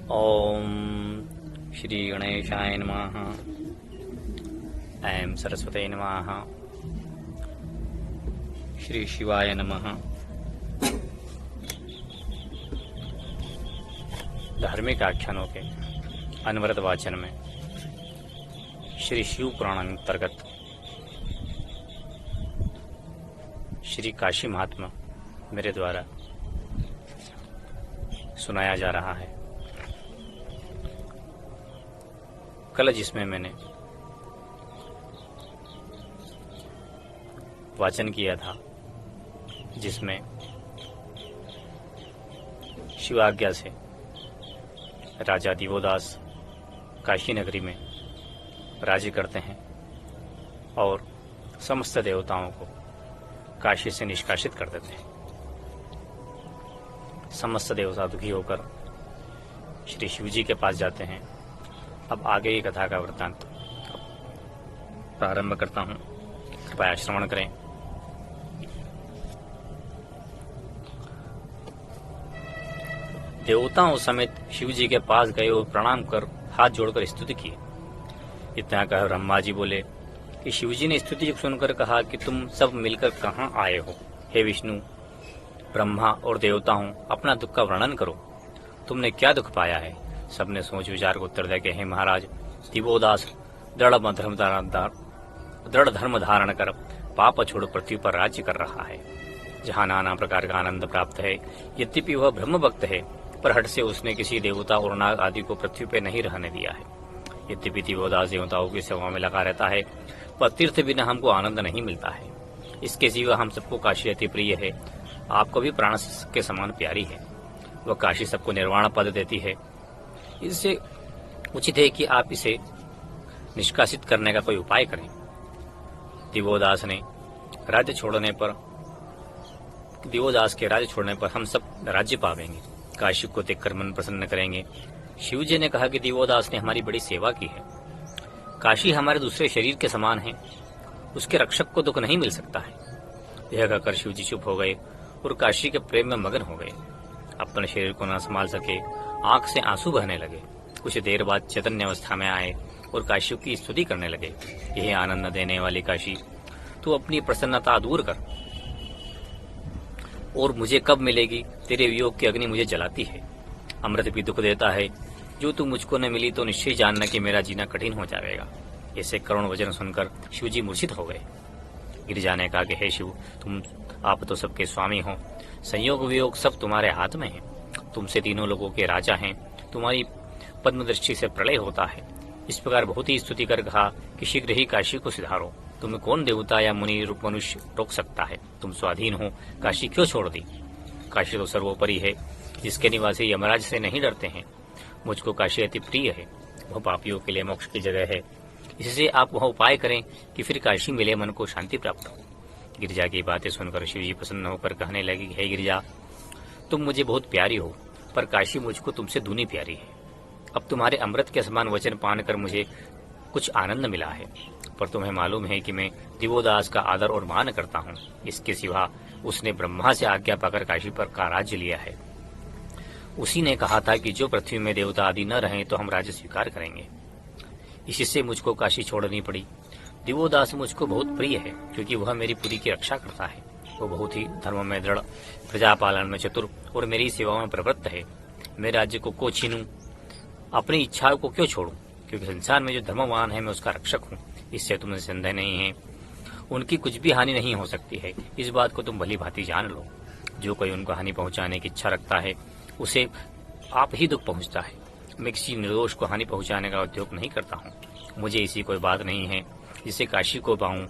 ओम श्री गणेशाय नमः। ऐं सरस्वते नमः। श्री शिवाय नमः। धार्मिक आख्यानों के अनवरत वाचन में श्री शिव पुराण अंतर्गत श्री काशी महात्मा मेरे द्वारा सुनाया जा रहा है। कल जिसमें मैंने वाचन किया था, जिसमें शिवाज्ञा से राजा दिवोदास काशी नगरी में राज्य करते हैं और समस्त देवताओं को काशी से निष्कासित कर देते हैं। समस्त देवता दुखी होकर श्री शिवजी के पास जाते हैं। अब आगे की कथा का वृत्तांत प्रारंभ करता हूं, कृपया श्रवण करें। देवताओं समेत शिवजी के पास गए और प्रणाम कर हाथ जोड़कर स्तुति की। इतना कह ब्रह्मा जी बोले कि शिवजी ने स्तुति सुनकर कहा कि तुम सब मिलकर कहाँ आए हो? हे विष्णु, ब्रह्मा और देवताओं, अपना दुख का वर्णन करो। तुमने क्या दुख पाया है? सबने सोच विचार को उत्तर दिया, हे महाराज, दिवोदास दृढ़ धर्म धारण कर पाप छोड़ पृथ्वी पर राज्य कर रहा है, जहाँ नाना प्रकार का आनंद प्राप्त है। यद्यपि वह ब्रह्म भक्त है, पर हट से उसने किसी देवता और नाग आदि को पृथ्वी पर नहीं रहने दिया है। यद्यपि दिवोदास देवताओं की सेवा में लगा रहता है, पर तीर्थ बिना हमको आनंद नहीं मिलता है। इसके सिवा हम सबको काशी अति प्रिय है, आपको भी प्राण के समान प्यारी है। वह काशी सबको निर्वाण पद देती है। इससे उचित है कि आप इसे निष्कासित करने का कोई उपाय करें। दिवोदास के राज्य छोड़ने पर हम सब राज्य पावेंगे, काशी को देखकर मन प्रसन्न करेंगे। शिवजी ने कहा कि दिवोदास ने हमारी बड़ी सेवा की है। काशी हमारे दूसरे शरीर के समान है, उसके रक्षक को दुख नहीं मिल सकता है। यह कहकर शिवजी चुप हो गए और काशी के प्रेम में मगन हो गए। अपने शरीर को न संभाल सके, आंख से आंसू बहने लगे। कुछ देर बाद चैतन्य अवस्था में आए और काशी की स्तुति करने लगे। यह आनंद देने वाली काशी, तू अपनी प्रसन्नता दूर कर और मुझे कब मिलेगी? तेरे वियोग की अग्नि मुझे जलाती है, अमृत भी दुख देता है। जो तू मुझको न मिली तो निश्चय जानना कि मेरा जीना कठिन हो जाएगा। ऐसे करुण वचन सुनकर शिवजी मूर्छित हो गए। गिरिजा ने कहा कि हे शिव, आप तो सबके स्वामी हो, संयोग वियोग सब तुम्हारे हाथ में है। तुमसे तीनों लोगों के राजा हैं, तुम्हारी पद्म दृष्टि से प्रलय होता है। इस प्रकार बहुत ही स्तुति कर कहा कि शीघ्र ही काशी को सिधारो। तुम्हें कौन देवता या मुनि रूप मनुष्य रोक सकता है? तुम स्वाधीन हो, काशी क्यों छोड़ दी? काशी तो सर्वोपरि है, जिसके निवासी यमराज से नहीं डरते हैं। मुझको काशी अति प्रिय है, वह पापियों के लिए मोक्ष की जगह है। इससे आप वह उपाय करें कि फिर काशी मिले, मन को शांति प्राप्त हो। गिरिजा की बातें सुनकर शिवजी प्रसन्न होकर कहने लगे, हे गिरिजा, तुम मुझे बहुत प्यारी हो, पर काशी मुझको तुमसे दूनी प्यारी है। अब तुम्हारे अमृत के समान वचन पान कर मुझे कुछ आनंद मिला है, पर तुम्हें मालूम है कि मैं दिवोदास का आदर और मान करता हूँ। इसके सिवा उसने ब्रह्मा से आज्ञा पाकर काशी पर का राज्य लिया है। उसी ने कहा था कि जो पृथ्वी में देवता आदि न रहें तो हम राज्य स्वीकार करेंगे। इसी से मुझको काशी छोड़नी पड़ी। दिवोदास मुझको बहुत प्रिय है, क्योंकि वह मेरी पुरी की रक्षा करता है। वो बहुत ही धर्म में दृढ़, प्रजापालन में चतुर और मेरी सेवा में प्रवृत्त है। मैं राज्य को छीनूं, अपनी इच्छाओं को क्यों छोड़ूं? क्योंकि संसार में जो धर्मवान है, मैं उसका रक्षक हूँ। इससे तुम्हें संदेह नहीं है, उनकी कुछ भी हानि नहीं हो सकती है। इस बात को तुम भली भांति जान लो। जो कोई उनको हानि पहुंचाने की इच्छा रखता है, उसे आप ही दुख पहुंचता है। मैं किसी निर्दोष को हानि पहुंचाने का उद्योग नहीं करता हूँ। मुझे ऐसी कोई बात नहीं है जिससे काशी को पाऊं।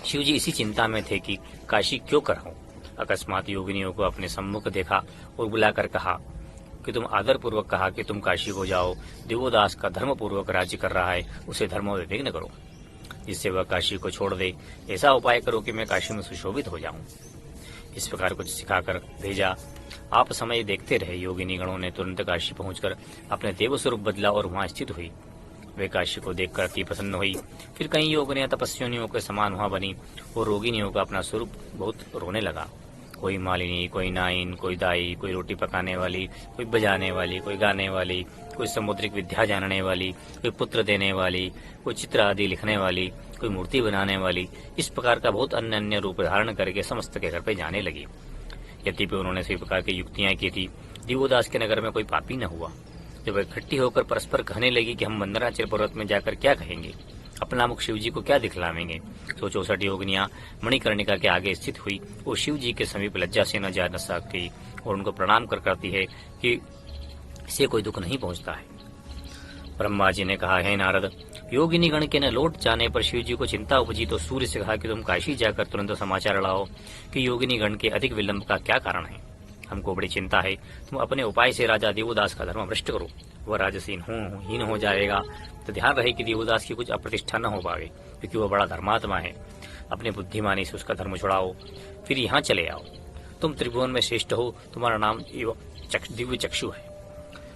शिवजी इसी चिंता में थे कि काशी क्यों कराऊं। अकस्मात योगिनियों को अपने सम्मुख देखा और बुलाकर कहा कि तुम आदर पूर्वक कहा कि तुम काशी को जाओ। दिवोदास का धर्म पूर्वक राज्य कर रहा है, उसे धर्म में विघ्न करो, जिससे वह काशी को छोड़ दे। ऐसा उपाय करो कि मैं काशी में सुशोभित हो जाऊं। इस प्रकार कुछ सिखाकर भेजा। आप समय देखते रहे। योगिनी गणों ने तुरंत काशी पहुंचकर अपने देव स्वरूप बदला और वहां स्थित हुई। वे काशी को देखकर अति प्रसन्न हुई। फिर कई योगिनियां तपस्विनियों के समान वहां बनी और रोगिनियों का अपना स्वरूप बहुत रोने लगा। कोई मालिनी, कोई नाइन, कोई दाई, कोई रोटी पकाने वाली, कोई बजाने वाली, कोई गाने वाली, कोई समुद्रिक विद्या जानने वाली, कोई पुत्र देने वाली, कोई चित्र आदि लिखने वाली, कोई मूर्ति बनाने वाली, इस प्रकार का बहुत अन्य अन्य रूप धारण करके समस्त के घर पे जाने लगी। यद्यपि उन्होंने सभी प्रकार की युक्तियां की थी, दिवोदास के नगर में कोई पापी न हुआ। जब इकट्ठी होकर परस्पर कहने लगी कि हम मंदराचल पर्वत में जाकर क्या कहेंगे, अपना मुख शिव जी को क्या दिखलावेंगे, तो 64 योगिनियां मणिकर्णिका के आगे स्थित हुई। वो शिव जी के समीप लज्जा से न जा न सकती और उनको प्रणाम कर करती है कि इसे कोई दुख नहीं पहुंचता है। ब्रह्मा जी ने कहा, है नारद, योगिनी गण के न लौट जाने पर शिव जी को चिंता उपजी तो सूर्य से कहा कि तुम काशी जाकर तुरंत समाचार लाओ कि योगिनी गण के अधिक विलंब का क्या कारण है। हमको बड़ी चिंता है, तुम अपने उपाय से राजा देवदास का धर्म भ्रष्ट करो, वह राजसीन हीन हो जाएगा। तो ध्यान रहे कि देवदास की कुछ अप्रतिष्ठा न हो पावे, क्योंकि वह बड़ा धर्मात्मा है। अपने बुद्धिमानी से उसका धर्म छुड़ाओ, फिर यहाँ चले आओ। तुम त्रिभुवन में श्रेष्ठ हो, तुम्हारा नाम दिव्य चक्षु है।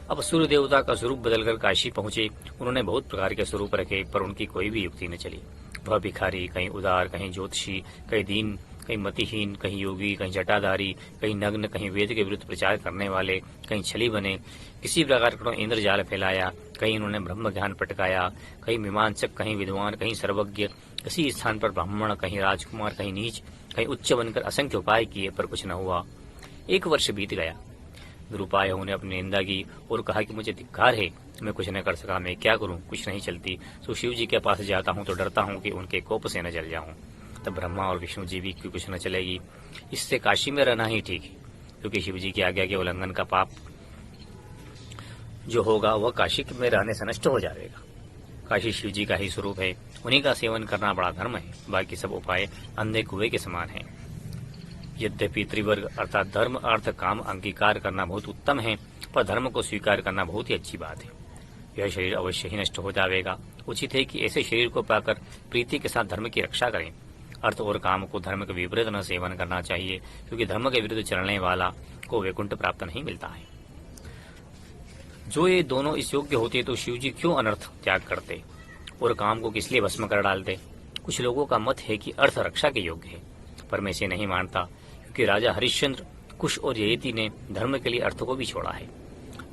अब सूर्य देवता का स्वरूप बदलकर काशी पहुंचे। उन्होंने बहुत प्रकार के स्वरूप रखे, पर उनकी कोई भी युक्ति न चली। वह भिखारी, कहीं उदार, कहीं ज्योतिषी, कहीं दीन, कहीं मतिहीन, कहीं योगी, कहीं जटाधारी, कहीं नग्न, कहीं वेद के विरुद्ध प्रचार करने वाले, कहीं छली बने, किसी प्रकार का इंद्रजाल फैलाया, कहीं उन्होंने ब्रह्म ज्ञान पटकाया, कहीं मीमांसक, कहीं विद्वान, कहीं सर्वज्ञ, किसी स्थान पर ब्राह्मण, कहीं राजकुमार, कहीं नीच, कहीं उच्च बनकर असंख्य उपाय किए, पर कुछ न हुआ। 1 वर्ष बीत गया। दुरुपायों ने अपनी निंदा की और कहा कि मुझे धिक्कार है, मैं कुछ न कर सका, मैं क्या करूं, कुछ नहीं चलती। तो शिव जी के पास जाता हूं तो डरता हूं कि उनके कोप से न जल जाऊं। तब ब्रह्मा और विष्णु जी भी की कुछ न चलेगी, इससे काशी में रहना ही ठीक है, क्योंकि शिव जी की आज्ञा के उल्लंघन का पाप जो होगा वह काशी में रहने से नष्ट हो जाएगा। काशी शिव जी का ही स्वरूप है, उन्हीं का सेवन करना बड़ा धर्म है, बाकी सब उपाय अंधे कुएं के समान है। यद्यपि त्रिवर्ग अर्थात धर्म, अर्थ, काम अंगीकार करना बहुत उत्तम है, पर धर्म को स्वीकार करना बहुत ही अच्छी बात है। यह शरीर अवश्य ही नष्ट हो जाएगा। उचित है कि ऐसे शरीर को पाकर प्रीति के साथ धर्म की रक्षा करें। अर्थ और काम को धर्म के विपरीत न सेवन करना चाहिए, क्योंकि धर्म के विरुद्ध चलने वाला को वैकुंठ प्राप्त नहीं मिलता है। जो ये दोनों इस योग्य होते तो शिव जी क्यों अनर्थ त्याग करते और काम को किस लिए भस्म कर डालते। कुछ लोगों का मत है कि अर्थ रक्षा के योग्य है, पर मैं इसे नहीं मानता, क्योंकि राजा हरिश्चंद्र, कुश और ययति ने धर्म के लिए अर्थ को भी छोड़ा है।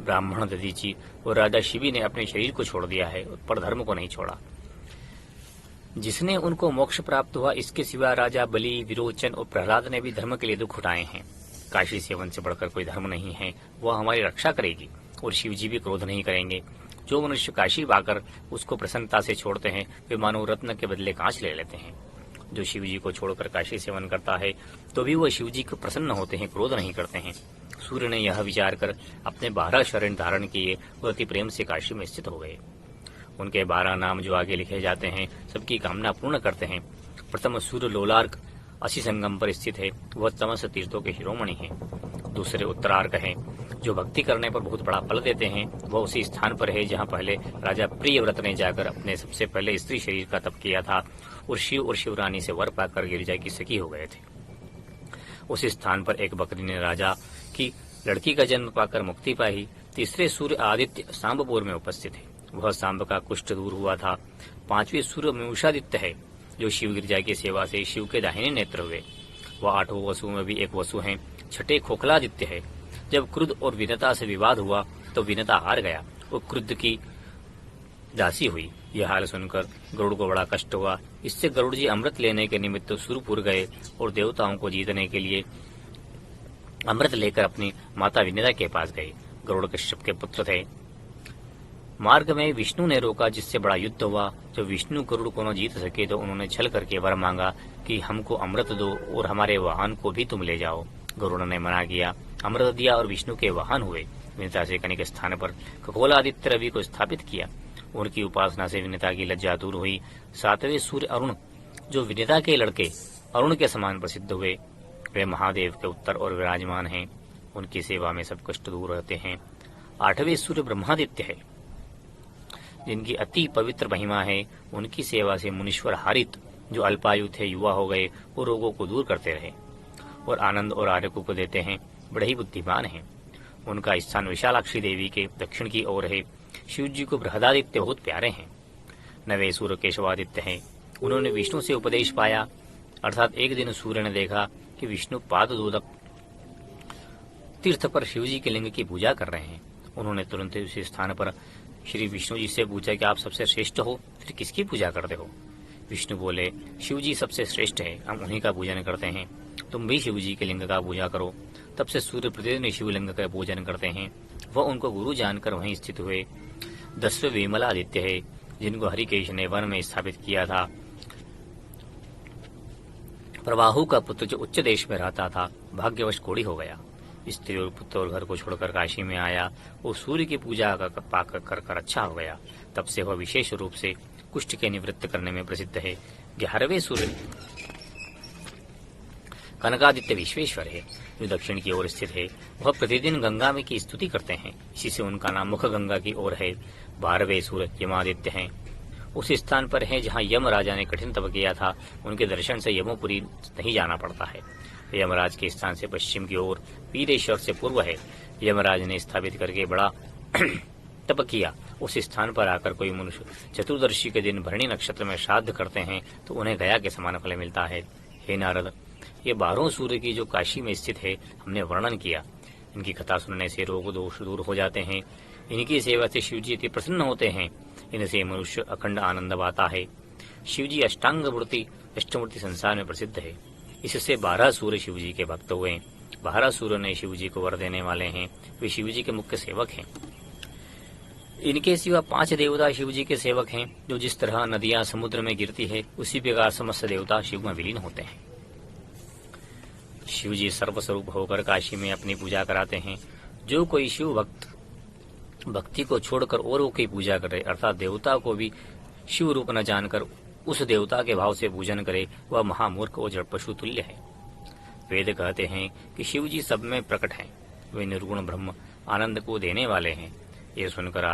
ब्राह्मण दधीची और राजा शिवी ने अपने शरीर को छोड़ दिया है, पर धर्म को नहीं छोड़ा। जिसने उनको मोक्ष प्राप्त हुआ, इसके सिवा राजा बलि, विरोचन और प्रहलाद ने भी धर्म के लिए दुख उठाए हैं। काशी सेवन से बढ़कर कोई धर्म नहीं है, वह हमारी रक्षा करेगी और शिव जी भी क्रोध नहीं करेंगे। जो मनुष्य काशी पाकर उसको प्रसन्नता से छोड़ते हैं, वे मानव रत्न के बदले कांच ले लेते हैं। जो शिव जी को छोड़कर काशी सेवन करता है तो भी वह शिव जी को प्रसन्न होते हैं, क्रोध नहीं करते हैं। सूर्य ने यह विचार कर अपने 12 शरण धारण किए और अति प्रेम से काशी में स्थित हो गए। उनके 12 नाम जो आगे लिखे जाते हैं सबकी कामना पूर्ण करते हैं। प्रथम सूर्य लोलार्क असी संगम पर स्थित है, वह तमस तीर्थों के शिरोमणि है। दूसरे उत्तरार्क है, जो भक्ति करने पर बहुत बड़ा फल देते हैं, वह उसी स्थान पर है जहाँ पहले राजा प्रियव्रत ने जाकर अपने सबसे पहले स्त्री शरीर का तप किया था और शिवरानी से वर पाकर गिरिजा की सखी हो गए थे। उसी स्थान पर एक बकरी ने राजा की लड़की का जन्म पाकर मुक्ति पाई। तीसरे सूर्य आदित्य सांबपुर में उपस्थित है, वह सांब का कुष्ठ दूर हुआ था। 5वें सूर्य मूषादित्य है, जो शिव गिरिजा की सेवा से शिव के दाहिने नेत्र हुए, वह 8 वसु में भी एक वसु है। 6ठे खोखलादित्य है। जब क्रुद्ध और विनता से विवाद हुआ तो विनता हार गया और क्रुद्ध की दासी हुई। यह हाल सुनकर गरुड़ को बड़ा कष्ट हुआ। इससे गरुड़ जी अमृत लेने के निमित्त सुरपुर गए और देवताओं को जीतने के लिए अमृत लेकर अपनी माता विनता के पास गए। गरुड़ कश्यप के पुत्र थे। मार्ग में विष्णु ने रोका, जिससे बड़ा युद्ध हुआ। जब विष्णु गरुड़ को न जीत सके तो उन्होंने छल करके वर मांगा कि हमको अमृत दो और हमारे वाहन को भी तुम ले जाओ। गरुड़ ने मना किया, अमृत दिया और विष्णु के वाहन हुए। विनता से कनिक स्थान पर खगोलादित्य रवि को स्थापित किया। उनकी उपासना से विनता की लज्जा दूर हुई। 7वें सूर्य अरुण, जो विनता के लड़के अरुण के समान प्रसिद्ध हुए, वे महादेव के उत्तर और विराजमान हैं। उनकी सेवा में सब कष्ट दूर रहते हैं। 8वें सूर्य ब्रह्मादित्य है, जिनकी अति पवित्र महिमा है। उनकी सेवा से मुनीश्वर हारित, जो अल्पायु थे, युवा हो गए, वो रोगों को दूर करते रहे और आनंद और आरोग्य को देते हैं। बड़े ही बुद्धिमान हैं। उनका स्थान विशालाक्षी देवी के दक्षिण की ओर है। शिव जी को बृहदादित्य बहुत प्यारे हैं। 9वें सूर्य केशवादित्य हैं। उन्होंने विष्णु से उपदेश पाया, अर्थात एक दिन सूर्य ने देखा कि विष्णु पादोदक तीर्थ पर शिवजी के लिंग की पूजा कर रहे हैं। उन्होंने तुरंत उसी स्थान पर श्री विष्णु जी से पूछा कि आप सबसे श्रेष्ठ हो, फिर किसकी पूजा करते हो? विष्णु बोले, शिवजी सबसे श्रेष्ठ है, हम उन्हीं का पूजन करते हैं। तुम भी शिवजी के लिंग का पूजा करो। तब से सूर्य प्रतिदिन शिवलिंग का पूजन करते हैं। वह उनको गुरु जानकर वहीं स्थित हुए। 10वें विमलादित्य है, जिनको हरिकेश ने वन में स्थापित किया था। प्रवाहु का पुत्र जो उच्च देश में रहता था, भाग्यवश कोढ़ी हो गया। स्त्री और पुत्र और घर को छोड़कर काशी में आया। वो सूर्य की पूजा पाकर कर अच्छा हो गया। तब से वह विशेष रूप से कुष्ठ के निवृत्त करने में प्रसिद्ध है। 11वें सूर्य कनकादित्य विश्वेश्वर है, जो दक्षिण की ओर स्थित है। वह प्रतिदिन गंगा में की स्तुति करते हैं, इसी से उनका नाम मुख गंगा की ओर है। 12वें सूर्य यमादित्य हैं, उस स्थान पर है जहाँ यम राजा ने कठिन तप किया था। उनके दर्शन से यमोपुरी नहीं जाना पड़ता है। यमराज के स्थान से पश्चिम की ओर वीरेश्वर से पूर्व है। यमराज ने स्थापित करके बड़ा तप किया। उस स्थान पर आकर कोई मनुष्य चतुर्दशी के दिन भरणी नक्षत्र में श्राद्ध करते हैं तो उन्हें गया के समान फल मिलता है। हे नारद, ये 12 सूर्य की जो काशी में स्थित है, हमने वर्णन किया। इनकी कथा सुनने से रोग दोष दूर हो जाते हैं। इनकी सेवा से शिवजी अति प्रसन्न होते हैं। इनसे मनुष्य अखंड आनंद पाता है। शिवजी अष्टमूर्ति संसार में प्रसिद्ध है। इससे 12 सूर्य शिवजी के भक्त हुए। 12 सूर्य ने शिवजी को वर देने वाले हैं। वे शिवजी के मुख्य सेवक हैं। इनके सिवा 5 देवता शिवजी के सेवक हैं। जो जिस तरह नदियां समुद्र में गिरती है, उसी प्रकार समस्त देवता शिव में विलीन होते हैं। शिवजी सर्वस्वरूप होकर काशी में अपनी पूजा कराते हैं। जो कोई शिव भक्त भक्ति को छोड़कर औरों की पूजा करे, अर्थात देवता को भी शिव रूप न जानकर उस देवता के भाव से पूजन करे, वह महामूर्ख और जड़ पशु तुल्य है। वेद कहते हैं कि शिवजी सब में प्रकट हैं। वे निर्गुण ब्रह्म आनंद को देने वाले हैं। ये सुनकर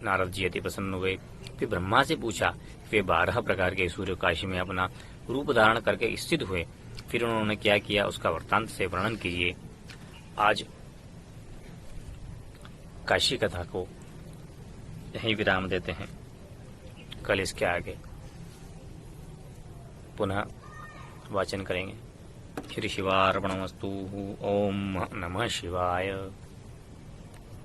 नारद जी अति प्रसन्न हुए। फिर ब्रह्मा से पूछा। वे 12 प्रकार के सूर्य काशी में अपना रूप धारण करके स्थित हुए। फिर उन्होंने क्या किया, उसका वृत्तांत से वर्णन कीजिए। आज काशी कथा को यहीं विराम देते हैं। कल इसके आगे पुनः वाचन करेंगे। श्री शिवार्पणमस्तु। ओम नमः शिवाय।